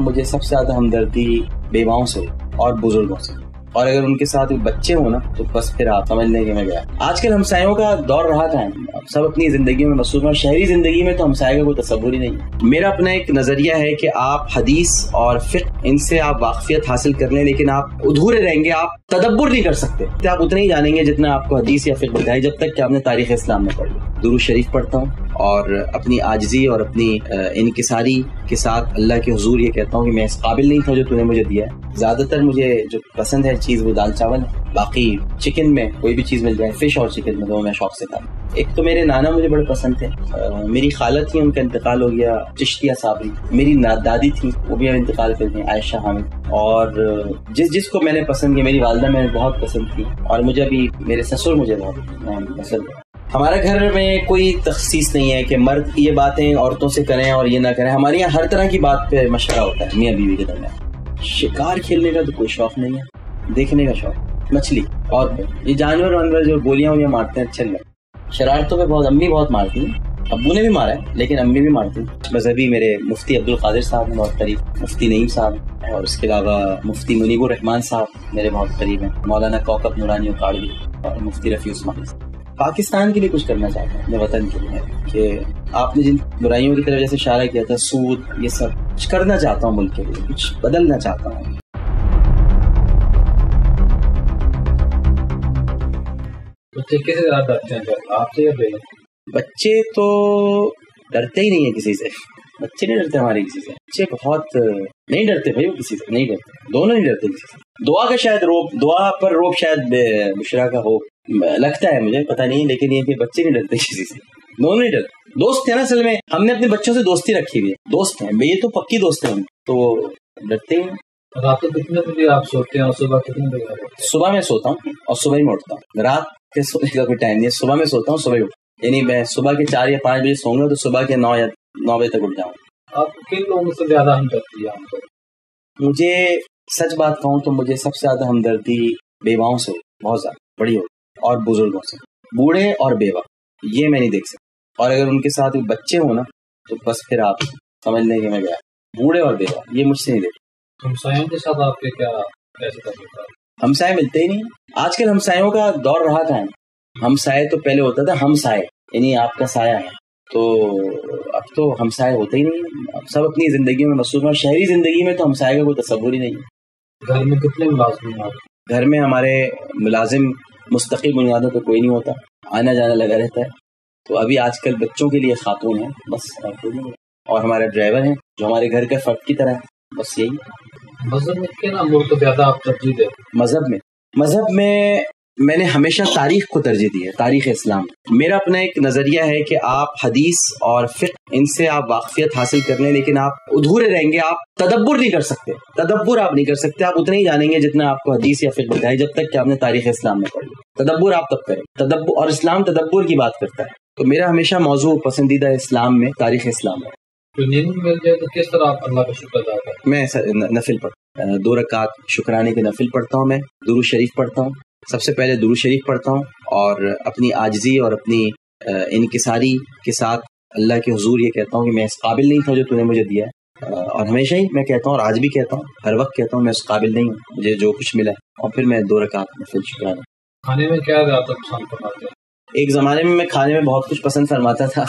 مجھے سب سے زیادہ ہمدردی بیواؤں سے اور بزرگوں سے، اور اگر ان کے ساتھ بچے ہوں نا تو بس پھر آپ سمجھ لیں کہ میں گیا۔ آج کل ہمسایوں کا دور رہا تھا، سب اپنی زندگی میں مصروف ہیں، شہری زندگی میں تو ہمسائے کا کوئی تصور ہی نہیں ہے۔ میرا اپنا ایک نظریہ ہے کہ آپ حدیث اور فقہ ان سے آپ واقفیت حاصل کر لیں، لیکن آپ ادھورے رہیں گے، آپ تدبر نہیں کر سکتے۔ آپ اتنا ہی جانیں گے جتنا آپ کو حدیث یا فقہ بتائے، جب تک کہ آپ نے تاریخ اسلام میں پڑھ لی۔ درود شریف پڑھتا ہوں اور اپنی عاجزی اور اپنی انکساری کے ساتھ اللہ کے حضور یہ کہتا ہوں کہ میں اس قابل نہیں تھا جو تو نے مجھے دیا ہے۔ زیادہ تر مجھے جو پسند ہے چیز وہ دال چاول ہے، باقی چکن میں کوئی بھی چیز مل جائے، فش اور چکن میں تو میں شوق سے کھاتا ہوں۔ ایک تو میرے نانا مجھے بڑے پسند تھے، میری خالہ تھی، ان کا انتقال ہو گیا، چشتیہ صابری۔ میری دادی تھی، وہ بھی اب انتقال کر گئی، عائشہ حامد۔ اور جس کو میں نے پسند کیا، میری والدہ میں بہت پسند تھی، اور مجھے ابھی میرے سسر مجھے بہت پسند ہے۔ ہمارے گھر میں کوئی تخصیص نہیں ہے کہ مرد یہ باتیں عورتوں سے کریں اور یہ نہ کریں، ہمارے یہاں ہر طرح کی بات پہ مشورہ ہوتا ہے میاں بیوی کے درمیان۔ شکار کھیلنے کا تو کوئی شوق نہیں ہے، دیکھنے کا شوق، مچھلی اور یہ جانور جو گولیاں ولیاں مارتے ہیں اچھے لگتے۔ شرارتوں پہ بہت امی بہت مارتی ہیں، ابو نے بھی مارا ہے لیکن امی بھی مارتی ہیں۔ مذہبی میرے مفتی عبدالقادر صاحب ہیں بہت قریب، مفتی نعیم صاحب، اور اس کے علاوہ مفتی منیب الرحمان صاحب میرے بہت قریب ہیں، مولانا کوکب نورانی اکاڑوی اور مفتی رفیع عثمانی۔ پاکستان کے لیے کچھ کرنا چاہتا ہوں، اپنے وطن کے لیے، کہ آپ نے جن برائیوں کی طرف جیسے اشارہ کیا تھا، سود، یہ سب کچھ کرنا چاہتا ہوں، ملک کے لیے کچھ بدلنا چاہتا ہوں۔ بچے کس سے زیادہ ڈرتے ہیں، آپ سے یا بیگم؟ بچے تو ڈرتے ہی نہیں ہیں کسی سے، بچے نہیں ڈرتے ہمارے کسی سے، بچے بہت نہیں ڈرتے بھائی، وہ کسی سے نہیں ڈرتے، دونوں نہیں ڈرتے کسی سے۔ دعا کا شاید روب، دعا پر روب شاید بشرا کا ہو، لگتا ہے مجھے، پتہ نہیں، لیکن یہ کہ بچے نہیں ڈرتے کسی سے، دونوں نہیں ڈرتے۔ دوست ہیں نا، اصل میں ہم نے اپنے بچوں سے دوستی رکھی ہوئی ہے، دوست ہیں یہ تو پکی دوست ہیں ہم، تو ڈرتے ہیں۔ رات کو کتنے بجے آپ سوتے ہیں اور صبح کتنے بجے آپ اٹھتے ہیں؟ صبح میں سوتا ہوں اور صبح ہی میں اٹھتا ہوں، رات کے سونے کا کوئی ٹائم نہیں ہے، صبح میں سوتا ہوں صبح ہی اٹھتا ہوں، یعنی میں صبح کے 4 یا 5 بجے سوؤں گا تو صبح کے 9 یا 9 بجے تک اٹھ جاؤں۔ آپ کن لوگوں سے زیادہ ہمدردی ہے؟ مجھے سچ بات کہوں تو مجھے سب سے زیادہ ہمدردی بیواؤں سے بہت زیادہ بڑی ہوتی، اور بزرگوں سے، بوڑھے اور بیوہ یہ میں نہیں دیکھ سکتا، اور اگر ان کے ساتھ بچے ہوں نا تو بس پھر آپ سمجھ لیں کہ میں گیا۔ بوڑھے اور بیوہ یہ مجھ سے نہیں دیکھ۔ ہمسایوں کے ساتھ آپ کے کیا کیسے کرتے ہیں؟ ہمسائے ملتے ہی نہیں، آج کل ہمسایوں کا دور رہا تھا، ہمسائے تو پہلے ہوتا تھا ہمسائے، یعنی آپ کا سایہ ہے، تو اب تو ہمسائے ہوتے ہی نہیں، اب سب اپنی زندگی میں مصروف ہیں، شہری زندگی میں تو ہمسائے کا کوئی تصور ہی نہیں ہے۔ گھر میں کتنے ملازم ہیں آپ؟ گھر میں ہمارے ملازم مستقل بنیادوں پہ کوئی نہیں ہوتا، آنا جانا لگا رہتا ہے، تو ابھی آج کل بچوں کے لیے خاتون ہیں بس، اور ہمارے ڈرائیور ہیں جو ہمارے گھر کے فرد کی طرح ہے، بس یہی۔ مذہب میں کن امور کو زیادہ آپ ترجیح دیں؟ مذہب میں نے ہمیشہ تاریخ کو ترجیح دی ہے، تاریخ اسلام۔ میرا اپنا ایک نظریہ ہے کہ آپ حدیث اور فقہ ان سے آپ واقفیت حاصل کر لیں، لیکن آپ ادھورے رہیں گے، آپ تدبر نہیں کر سکتے، تدبر آپ نہیں کر سکتے، آپ اتنا ہی جانیں گے جتنا آپ کو حدیث یا فقہ بتائے، جب تک کہ آپ نے تاریخ اسلام میں پڑھ لی۔ تدبر آپ تب کریں، تدبر، اور اسلام تدبر کی بات کرتا ہے، تو میرا ہمیشہ موضوع پسندیدہ اسلام میں تاریخ اسلام ہے۔ تو نیند مل جائے تو کس طرح آپ اللہ کا شکر ادا کریں؟ میں نفل پڑھتا ہوں، 2 رکعت شکرانے کے نفل پڑھتا ہوں، میں درود شریف پڑھتا ہوں، سب سے پہلے درود شریف پڑھتا ہوں، اور اپنی عاجزی اور اپنی انکساری کے ساتھ اللہ کے حضور یہ کہتا ہوں کہ میں اس قابل نہیں تھا جو تو نے مجھے دیا ہے، اور ہمیشہ ہی میں کہتا ہوں، اور آج بھی کہتا ہوں، ہر وقت کہتا ہوں میں اس قابل نہیں ہوں، مجھے جو کچھ ملا ہے، اور پھر میں 2 رکعت نفل شکرانے۔ کھانے میں کیا زیادہ پسند فرماتے ہیں؟ ایک زمانے میں کھانے میں بہت کچھ پسند فرماتا تھا،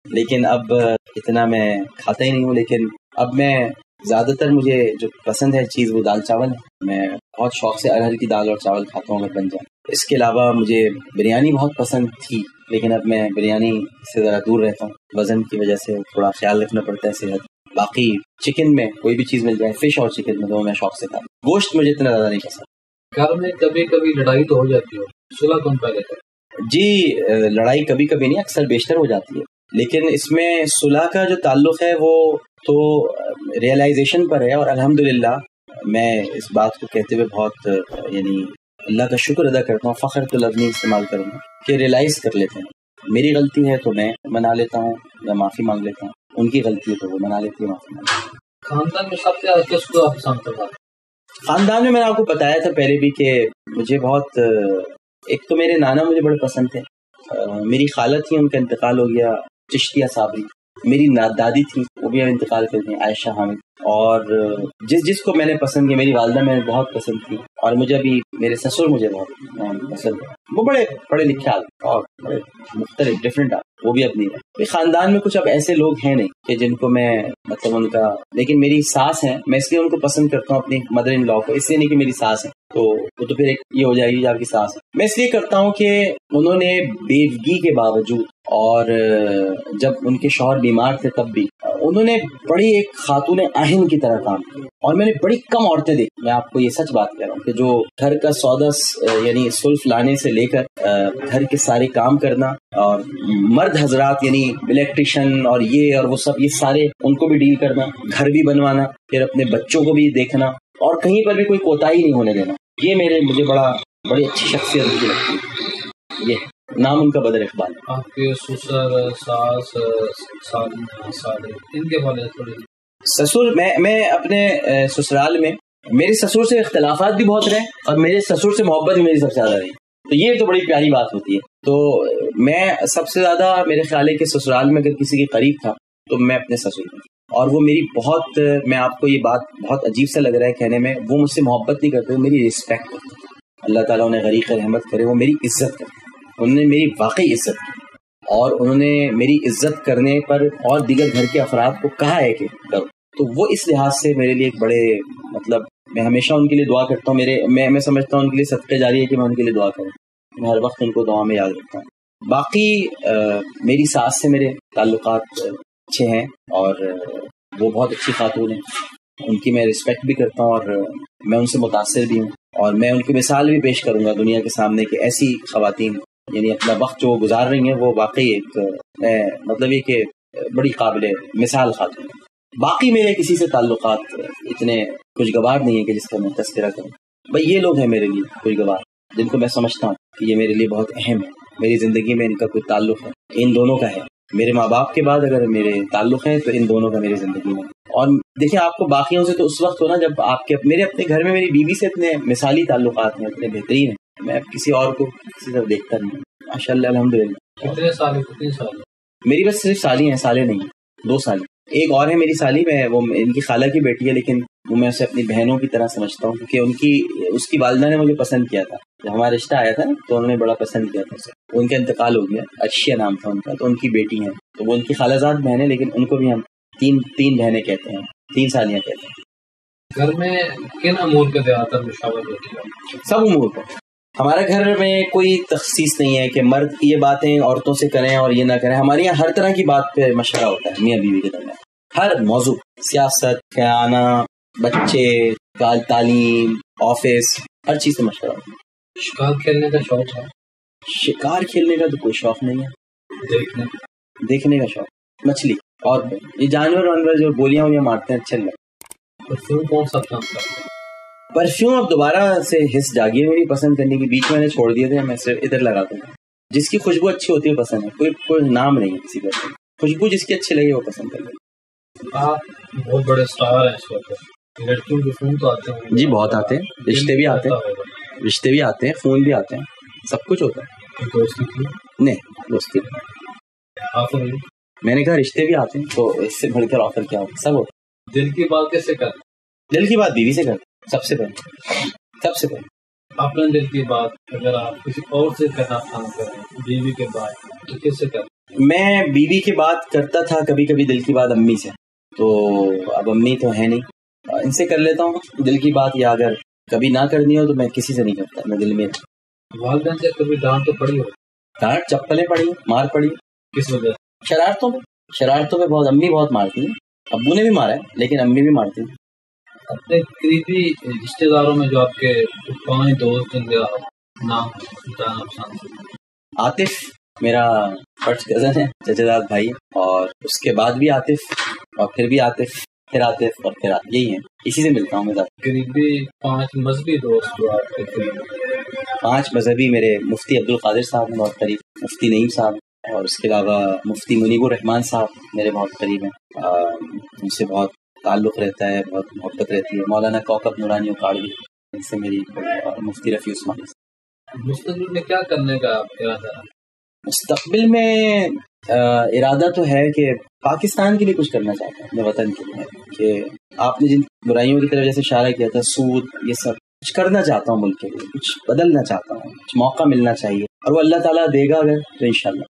لیکن اب اتنا میں کھاتا ہی نہیں ہوں، لیکن اب میں زیادہ تر مجھے جو پسند ہے چیز وہ دال چاول ہے، میں بہت شوق سے ارہر کی دال اور چاول کھاتا ہوں اگر بن جائے۔ اس کے علاوہ مجھے بریانی بہت پسند تھی، لیکن اب میں بریانی سے ذرا دور رہتا ہوں، وزن کی وجہ سے تھوڑا خیال رکھنا پڑتا ہے صحت۔ باقی چکن میں کوئی بھی چیز مل جائے، فش اور چکن میں تو میں شوق سے کھاتا ہوں، گوشت مجھے اتنا زیادہ نہیں پسند۔ گھر میں کبھی کبھی لڑائی تو ہو جاتی ہو، صلح کون پہلے کرے؟ جی، لڑائی کبھی کبھی نہیں، اکثر بیشتر ہو جاتی ہے، لیکن اس میں صلح کا جو تعلق ہے وہ تو ریئلائزیشن پر ہے، اور الحمدللہ میں اس بات کو کہتے ہوئے بہت یعنی اللہ کا شکر ادا کرتا ہوں، فخر تو لفظ نہیں استعمال کروں گا، کہ ریئلائز کر لیتے ہیں میری غلطی ہے تو میں منا لیتا ہوں یا معافی مانگ لیتا ہوں، ان کی غلطی ہے تو وہ منا لیتی ہے، معافی مانگ لیتی ہے۔ خاندان میں سب سے زیادہ کس کو آپ پسند کرتے ہیں؟ خاندان میں نے آپ کو بتایا تھا پہلے بھی کہ مجھے بہت، ایک تو میرے نانا مجھے بڑے پسند تھے، میری خالہ تھی، ان کا انتقال ہو گیا، چشتیہ صابری، میری دادی تھی وہ بھی اب انتقال کر گئی، عائشہ حامد. اور جس کو میں نے پسند کیا، میری والدہ میں نے بہت پسند کی، اور مجھے ابھی میرے سسر مجھے بہت پسند ہے. وہ بڑے پڑھے لکھے آدمی اور بڑے مختلف ڈفرینٹ آدمی، وہ بھی اب نہیں ہے. خاندان میں کچھ اب ایسے لوگ ہیں نہیں کہ جن کو میں مطلب ان کا، لیکن میری ساس ہیں، میں اس لیے ان کو پسند کرتا ہوں اپنی مدر ان لا کو، اس لیے نہیں کہ میری ساس ہے تو وہ تو پھر ایک یہ ہو جائے گی جو آپ کی ساس ہے. میں اس لیے کرتا ہوں کہ انہوں نے بیوگی کے باوجود، اور جب ان کے شوہر بیمار تھے تب بھی انہوں نے بڑی ایک خاتون آہن کی طرح کام کیا. اور میں نے بڑی کم عورتیں دیکھی، میں آپ کو یہ سچ بات کہہ رہا ہوں، کہ جو گھر کا سودا یعنی سلف لانے سے لے کر گھر کے سارے کام کرنا، اور مرد حضرات یعنی الیکٹریشین اور وہ سب، یہ سارے ان کو بھی ڈیل کرنا، گھر بھی بنوانا، پھر اپنے بچوں کو بھی دیکھنا، اور کہیں پر بھی کوئی کوتاہی نہیں ہونے دینا. یہ مجھے بڑی اچھی شخصیت مجھے لگتی ہے. یہ نام ان کا بدر اقبال. آپ کے سسر، ساس، سالے ان کے بارے میں تھوڑی. سسر، میں اپنے سسرال میں میرے سسر سے اختلافات بھی بہت رہے، اور میرے سسر سے محبت بھی میری سب سے زیادہ رہی، تو یہ تو بڑی پیاری بات ہوتی ہے. تو میں سب سے زیادہ میرے خیال ہے کہ سسرال میں اگر کسی کے قریب تھا تو میں اپنے سسر میں، اور وہ میری بہت، میں آپ کو یہ بات بہت عجیب سا لگ رہا ہے کہنے میں، وہ مجھ سے محبت نہیں کرتے، وہ میری رسپیکٹ کرتے. اللہ تعالیٰ انہیں غریق رحمت کرے، وہ میری عزت کرتے، انہوں نے میری واقعی عزت کی، اور انہوں نے میری عزت کرنے پر اور دیگر گھر کے افراد کو کہا ہے کہ کرو. تو وہ اس لحاظ سے میرے لیے ایک بڑے، مطلب میں ہمیشہ ان کے لیے دعا کرتا ہوں. میں سمجھتا ہوں ان کے لیے صدقے جاری ہے کہ میں ان کے لیے دعا کروں، میں ہر وقت ان کو دعا میں یاد رکھتا ہوں. باقی میری ساس سے میرے تعلقات اچھے ہیں، اور وہ بہت اچھی خاتون ہیں، ان کی میں رسپیکٹ بھی کرتا ہوں، اور میں ان سے متاثر بھی ہوں، اور میں ان کی مثال بھی پیش کروں گا دنیا کے سامنے کہ ایسی خواتین یعنی اپنا وقت جو گزار رہی ہیں وہ واقعی ایک مطلب یہ کہ بڑی قابل مثال خاتون ہیں. باقی میرے کسی سے تعلقات اتنے خوشگوار نہیں ہیں کہ جس کا میں تذکرہ کروں. بھائی یہ لوگ ہیں میرے لیے خوشگوار، جن کو میں سمجھتا ہوں کہ یہ میرے لیے بہت اہم ہے، میری زندگی میں ان کا کوئی تعلق ہے، ان دونوں کا ہے. میرے ماں باپ کے بعد اگر میرے تعلق ہیں تو ان دونوں کا میری زندگی میں. اور دیکھیں آپ کو باقیوں سے تو اس وقت ہونا جب آپ کے میرے اپنے گھر میں میری بیوی سے اتنے مثالی تعلقات ہیں، اتنے بہترین ہیں، میں کسی اور کو کسی طرف دیکھتا نہیں ہوں. ماشاء اللہ الحمدللہ. کتنے سال؟ میری بس صرف سالی ہیں، سالے نہیں ہیں، 2 سال. ایک اور ہے میری سالی، میں وہ ان کی خالہ کی بیٹی ہے، لیکن وہ میں اسے اپنی بہنوں کی طرح سمجھتا ہوں، کیونکہ اس کی والدہ نے مجھے پسند کیا تھا جب ہمارا رشتہ آیا تھا نا، تو انہوں نے بڑا پسند کیا تھا اسے. ان کا انتقال ہو گیا، ارشیا نام تھا ان کا، تو ان کی بیٹی ہیں، تو وہ ان کی خالہ زاد بہن ہے، لیکن ان کو بھی ہم تین بہنیں کہتے ہیں، 3 سالیاں کہتے ہیں. گھر میں کن امور کے زیادہ تر مشاورت ہوتی ہے؟ سب امور پر. ہمارے گھر میں کوئی تخصیص نہیں ہے کہ مرد یہ باتیں عورتوں سے کریں اور یہ نہ کریں. ہمارے یہاں ہر طرح کی بات پہ مشورہ ہوتا ہے میاں بیوی کے درمیان، ہر موضوع، سیاست، خیانہ، بچے، تعلیم، آفس، ہر چیز سے مشورہ ہوتا ہے. شکار کھیلنے کا شوق ہے؟ شکار کھیلنے کا تو کوئی شوق نہیں ہے. دیکھنے کا شوق، مچھلی اور یہ جانور جو گولیاں مارتے ہیں اچھے لگتے. پرفیوم کون سا پسند کرتے ہیں؟ پرفیوم اب دوبارہ سے حس جاگی ہے میری پسند کرنے کی. بیچ میں نے چھوڑ دیے تھے، میں صرف ادھر لگاتا ہوں. جس کی خوشبو اچھی ہوتی ہے پسند ہے، کوئی نام نہیں ہے کسی کا. خوشبو جس کی اچھی لگے وہ پسند کر لے. آپ بہت بڑے اسٹار ہیں اس وقت، لڑکیوں کے فون تو آتے ہیں؟ جی بہت آتے ہیں، رشتے بھی آتے ہیں، فون بھی آتے ہیں، سب کچھ ہوتا ہے. دوستی کی نہیں، دوستی آفر؟ میں نے کہا رشتے بھی آتے ہیں، تو اس سے بڑھ کر آفر کیا ہوتا ہے؟ سب ہوتا ہے. دل کی بات کیسے کرتے؟ دل کی بات بیوی سے کرتے سب سے پہلے. اپنے دل کی بات اگر آپ کسی اور سے کرنا پسند کریں بیوی کے بعد تو کس سے کرتے؟ میں بیوی کی بات کرتا تھا کبھی کبھی دل کی بات امی سے، تو اب امی تو ہے نہیں، ان سے کر لیتا ہوں دل کی بات. یا اگر کبھی نہ کرنی ہو تو میں کسی سے نہیں کرتا، میں دل میں. والدین سے کبھی ڈانٹ تو پڑی ہو؟ ڈانٹ، چپلیں پڑی، مار پڑی. کس وجہ؟ شرارتوں میں بہت. امی بہت مارتی ہیں، ابو نے بھی مارا ہے لیکن امی بھی مارتی ہیں. اپنے قریبی رشتے داروں میں جو آپ کے 5 دوست ہیں نام بتانا پسند کریں؟ عاطف میرا فرسٹ کزن ہے، چچا زاد بھائی ہے، اور اس کے بعد بھی عاطف، اور پھر بھی عاطف، پھر عاطف، اور پھر عاطف. یہی ہیں، اسی سے ملتا ہوں میں زیادہ. قریبی 5 مذہبی دوست جو آپ کے قریب؟ 5 مذہبی میرے مفتی عبدالقادر صاحب ہیں بہت قریب، مفتی نعیم صاحب، اور اس کے علاوہ مفتی منیب الرحمان صاحب میرے بہت قریب ہیں، ان سے بہت تعلق رہتا ہے، بہت محبت رہتی ہے. مولانا کوکب نورانی اکاڑوی، ان سے میری، اور مفتی رفیع عثمانی. مستقبل میں کیا کرنے کا آپ ارادہ ہے؟ مستقبل میں ارادہ تو ہے کہ پاکستان کے لیے کچھ کرنا چاہتا ہوں، اپنے وطن کے لیے، کہ آپ نے جن برائیوں کی طرف جیسے اشارہ کیا تھا، سود، یہ سب کچھ کرنا چاہتا ہوں ملک کے لیے، کچھ بدلنا چاہتا ہوں، کچھ موقع ملنا چاہیے، اور وہ اللہ تعالیٰ دے گا اگر تو انشاءاللہ۔